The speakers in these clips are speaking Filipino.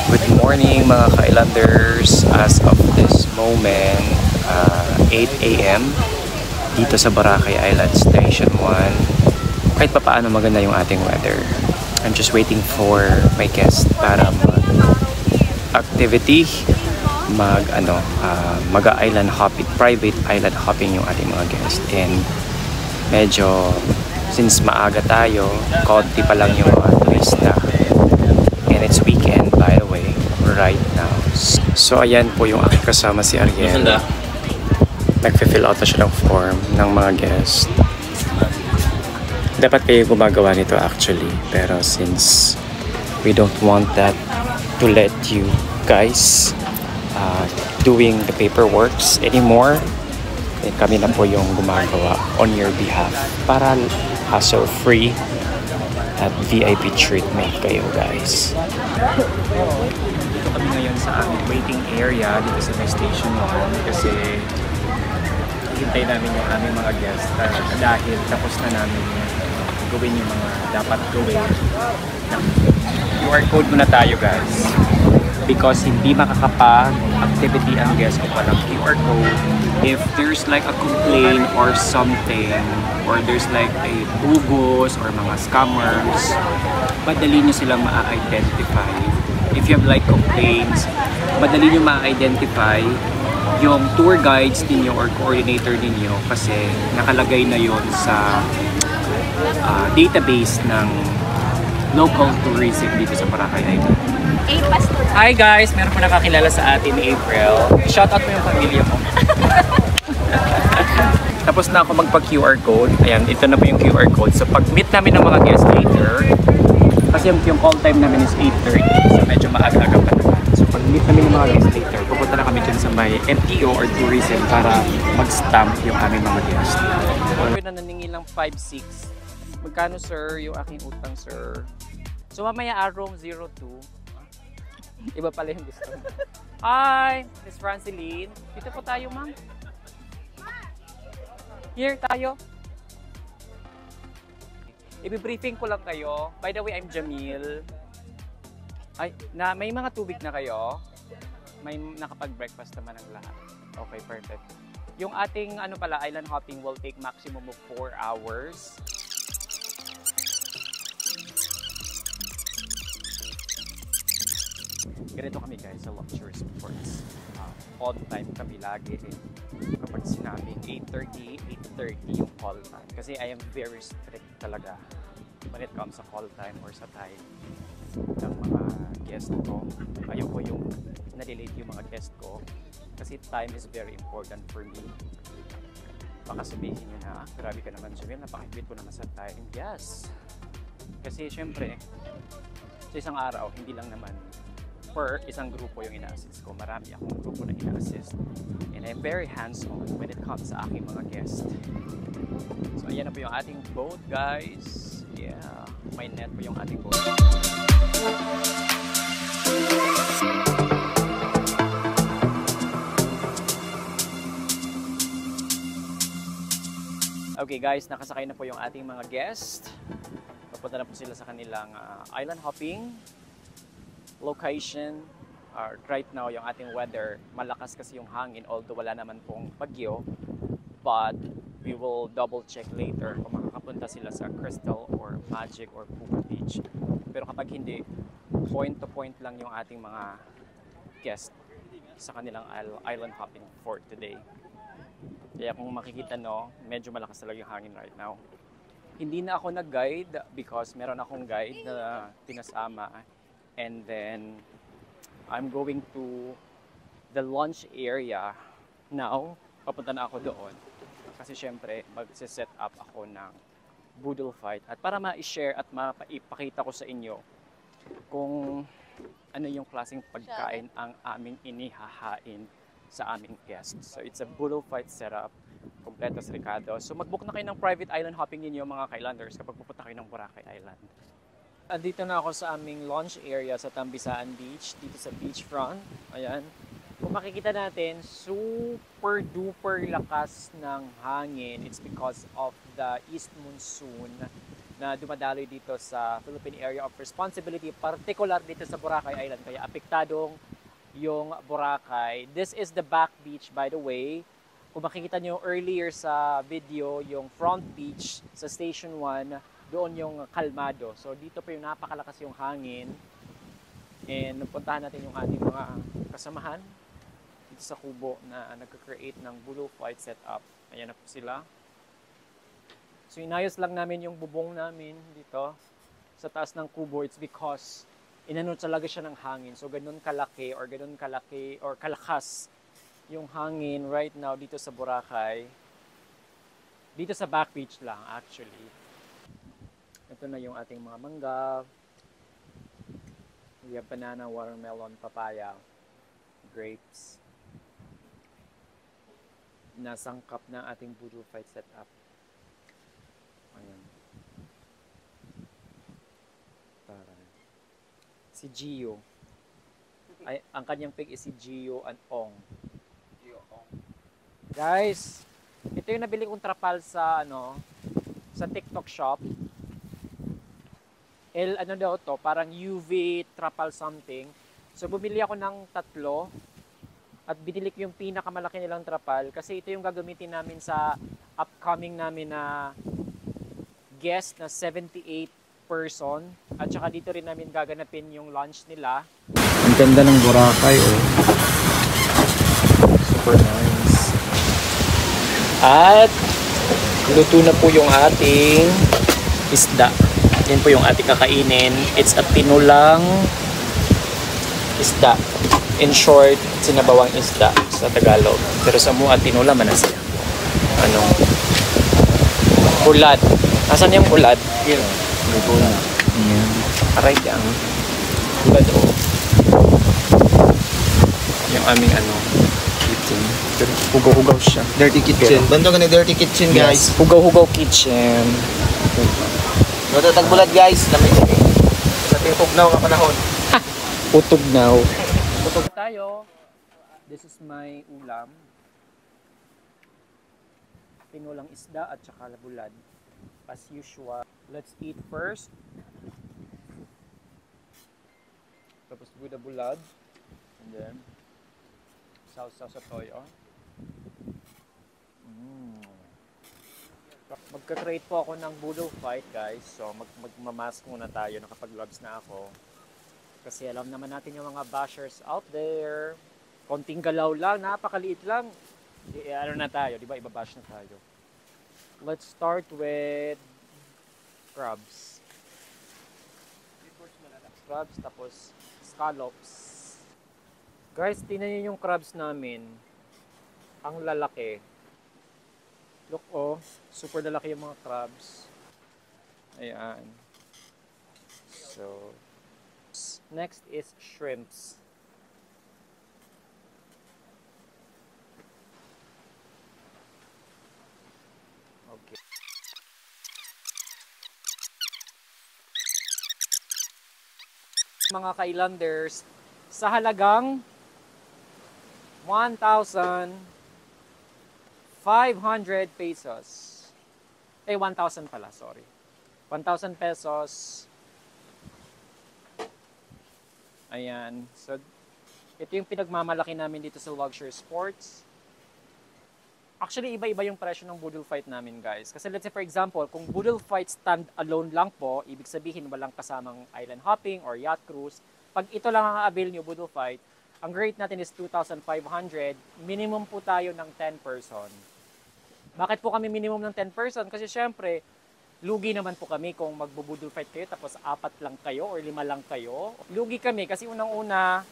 Good morning mga ka-islanders. As of this moment, 8 a.m. dito sa Boracay Island Station 1. Kahit pa paano maganda yung ating weather. I'm just waiting for my guest para mag-activity, mag-island hopping, private island hopping yung ating mga guest. And medyo, since maaga tayo, konti pa lang yung mga turista. And it's weekend by the way, right now. So ayan po yung aking kasama si Ariel. Nagfe-fill out na siya ng form ng mga guests. Dapat kayo gumagawa nito actually. Pero since we don't want that to let you guys doing the paperworks anymore, kami na po yung gumagawa on your behalf para hassle-free at VIP treatment kayo guys. Dito kami ngayon sa aming waiting area dito sa may station 1 kasi hintay namin yung aming mga guests dahil tapos na namin gawin yung mga dapat gawin. QR code muna tayo guys because hindi makakapag-activity ang guest ko palang QR code if there's like a complaint or something or there's like a bugos or mga scammers, madali nyo silang ma-identify. If you have like complaints, madali nyo ma-identify yung tour guides ninyo or coordinator ninyo kasi nakalagay na yon sa database ng local tourism dito sa Boracay Island. Hi guys! Meron po nakakilala sa atin ni April. Shoutout mo yung pamilya mo. Tapos na ako magpa-QR code. Ayan, ito na po yung QR code. So pag-meet namin ng mga guests later, kasi yung call time namin is 8:30. So medyo maaga-aga pa naman. So pag-meet namin ng mga guests later, pupunta na kami dyan sa may MTO or tourism para mag-stamp yung aming mga guests. Ako na naningi lang 5-6. Magkano sir yung aking utang sir? So mamaya arong 02. Iba pala yung gusto. Hi! Miss Franceline. Dito po tayo ma'am. Here tayo. I-briefing ko lang kayo. By the way, I'm Jamil. Ay, may mga tubig na kayo. May nakapag-breakfast naman ang lahat. Okay, perfect. Yung ating island hopping will take maximum of 4 hours. Ganito kami guys sa luxury sports. On time kami lagi kapag sinabing 8:30 yung call time. Kasi I am very strict talaga when it comes sa call time or sa time ng mga guest ko. Ayoko yung nalilate yung mga guest ko kasi time is very important for me. Baka sabihin nyo na, grabe ka naman Jamil, napakipit ko naman sa time. Yes! Kasi syempre, sa isang araw, hindi lang naman per isang grupo yung ina-assist ko. Marami akong grupo na ina-assist. And I'm very hands-on when it comes sa aking mga guests. So ayan na po yung ating boat guys. Yeah, may net po yung ating boat. Okay guys, nakasakay na po yung ating mga guests. Papunta na po sila sa kanilang island hopping location. Right now, yung ating weather, malakas kasi yung hangin, although wala naman pong bagyo. But we will double check later kung makakapunta sila sa Crystal or Magic or Puka Beach. Pero kapag hindi, point to point lang yung ating mga guests sa kanilang island hopping for today. Kaya kung makikita medyo malakas talaga yung hangin right now. Hindi na ako nag-guide because meron akong guide na pinasama. And then, I'm going to the lunch area now. Papunta na ako doon. Kasi syempre, mag-set up ako ng boodle fight. At para ma-share at maipakita ko sa inyo kung ano yung klaseng pagkain ang aming inihahain sa aming guests. So, it's a boodle fight setup. Kompletos Ricardo. So, mag-book na kayo ng private island hopping ninyo mga ka-islanders kapag pupunta kayo ng Boracay Island. Andito na ako sa aming launch area sa Tambisaan Beach, dito sa beachfront. Ayan. Kung makikita natin, super duper lakas ng hangin. It's because of the east monsoon na na dumadaloy dito sa Philippine Area of Responsibility, particular dito sa Boracay Island. Kaya apektadong yung Boracay. This is the back beach, by the way. Kung makikita nyo earlier sa video, yung front beach sa Station 1, doon yung kalmado. So dito pa yung napakalakas yung hangin. And puntahan natin yung ating mga kasamahan dito sa kubo na nagka-create ng Bulo Fight setup. Ayan na po sila. So inayos lang namin yung bubong namin dito sa taas ng kubo. It's because inano talaga siya ng hangin. So ganun kalaki or kalakas yung hangin right now dito sa Boracay. Dito sa back beach lang actually. Ito na yung ating mga mangga. We have banana, watermelon, papaya, grapes. Nasangkap na ating Bulo Fight setup. Ayan. Si Gio. Ay, ang kanyang pig is si Gio and Ong. Guys, ito yung nabili kong trapal sa sa TikTok shop. Ano daw to, parang UV trapal something. So bumili ako ng 3 at binili ko yung pinakamalaki nilang trapal kasi ito yung gagamitin namin sa upcoming namin na guest na 78 person at saka dito rin namin gaganapin yung lunch nila. Ang ganda ng Boracay, oh. Super nice. At luto na po yung ating isda. Yan po yung ating kakainin. It's a tinulang isda. In short, sinabawang isda sa Tagalog. Pero sa mua, tinula man na siya. Ulad. Asan yung ulad? Here. May bola. Ayan. Aray ka. Ulad o. Yung aming kitchen. Hugaw-hugaw siya. Dirty kitchen. Bando ka na dirty kitchen, guys. Yes. Hugaw-hugaw kitchen. Noto tagbulat, guys. Lamig siya. Sa tugnaw ka panahon. Utugnaw. Utog tayo. This is my ulam. Tinulang isda at saka labulad. As usual. Let's eat first. Tapos buda bulad. And then sausaw sa toyo. Magka-create po ako ng Bulo Fight, guys. So magmamask muna tayo. Nakapag-gloves na ako. Kasi alam naman natin yung mga bashers out there. Konting galaw lang, napakaliit lang. Ano na tayo, di ba? Ibabash na tayo. Let's start with crabs. Crabs, tapos scallops. Guys, tingnan niyo yung crabs namin. Ang lalaki. Look, oh. Super lalaki yung mga crabs. Ayan. So, next is shrimps. Okay. Mga ka-islanders, sa halagang 1,500 pesos. 1,000 pala, sorry. 1,000 pesos. Ayan. So, ito yung pinagmamalaki namin dito sa Luxury Sports. Actually, iba-iba yung presyo ng Boodle Fight namin, guys. Kasi let's say, for example, kung Boodle Fight stand alone lang po, ibig sabihin walang kasamang island hopping or yacht cruise. Pag ito lang ang avail nyo, Boodle Fight, ang rate natin is 2,500. Minimum po tayo ng 10 person. Bakit po kami minimum ng 10 person? Kasi syempre, lugi naman po kami kung magbo-Boodle Fight kayo tapos 4 lang kayo or 5 lang kayo. Lugi kami kasi unang-una,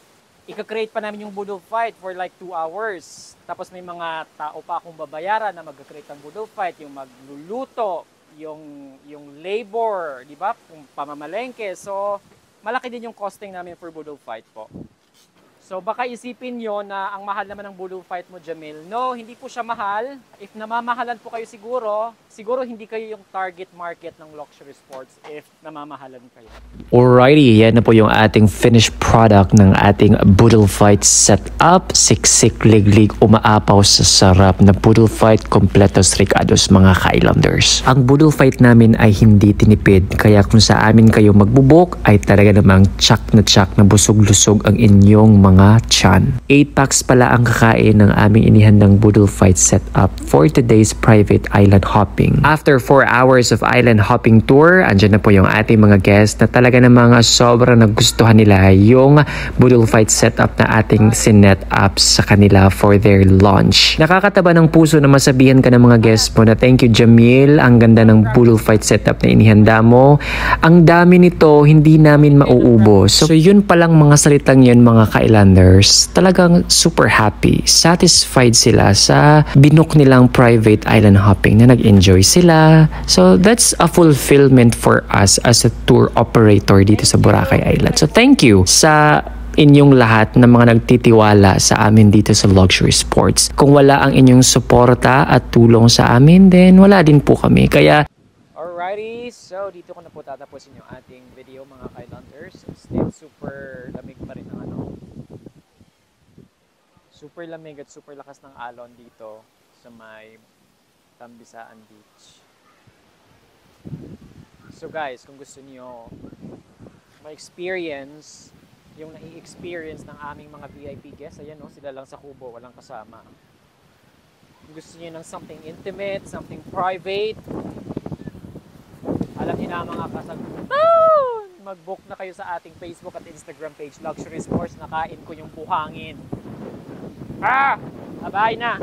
ika-create pa namin yung Boodle Fight for like 2 hours. Tapos may mga tao pa akong babayaran na mag-create ng Boodle Fight, yung magluluto, yung labor, di ba? Yung pamamalengke. So, malaki din yung costing namin for Boodle Fight po. So baka isipin nyo na ang mahal naman ng Budo Fight mo, Jamil. No, hindi po siya mahal. If namamahalan po kayo siguro hindi kayo yung target market ng luxury sports if namamahalan kayo. Alrighty, yan na po yung ating finished product ng ating Boodle Fight setup. Siksik, liglig, umaapaw sa sarap na Boodle Fight kompletos ricados mga ka-islanders. Ang Boodle Fight namin ay hindi tinipid, kaya kung sa amin kayo magbubok ay talaga namang tsak na busog-lusog ang inyong mga tiyan. 8 packs pala ang kakain ng aming inihandang Boodle Fight setup for today's private island hopping. After 4 hours of island hopping tour, andyan na po yung ating mga guests na talaga namang sobrang nagustuhan nila yung Boodle Fight setup na ating sinet up sa kanila for their lunch. Nakakataba ng puso na masabihan ka ng mga guests mo na thank you Jamil, ang ganda ng Boodle Fight setup na inihanda mo. Ang dami nito, hindi namin mauubos. So yun palang mga salitang yun mga ka-islanders, talagang super happy, satisfied sila sa binook nilang private island hopping na nag-enjoy sila. So that's a fulfillment for us as a tour operator dito sa Boracay Island. So thank you sa inyong lahat na mga nagtitiwala sa amin dito sa Luxury Sports. Kung wala ang inyong suporta at tulong sa amin, then wala din po kami. Kaya Alrighty, so dito ko na po tatapusin yung ating video mga ka-islanders. Still super lamig pa rin ng super lamig at super lakas ng alon dito sa may Tambisaan Beach. So guys, kung gusto niyo ma-experience yung nai-experience ng aming mga VIP guests, ayan no, sila lang sa kubo, walang kasama. Kung gusto niyo ng something intimate, something private, alam niyo na mga mag-book na kayo sa ating Facebook at Instagram page, Luxury Sports. Nakain ko yung buhangin. Bye na!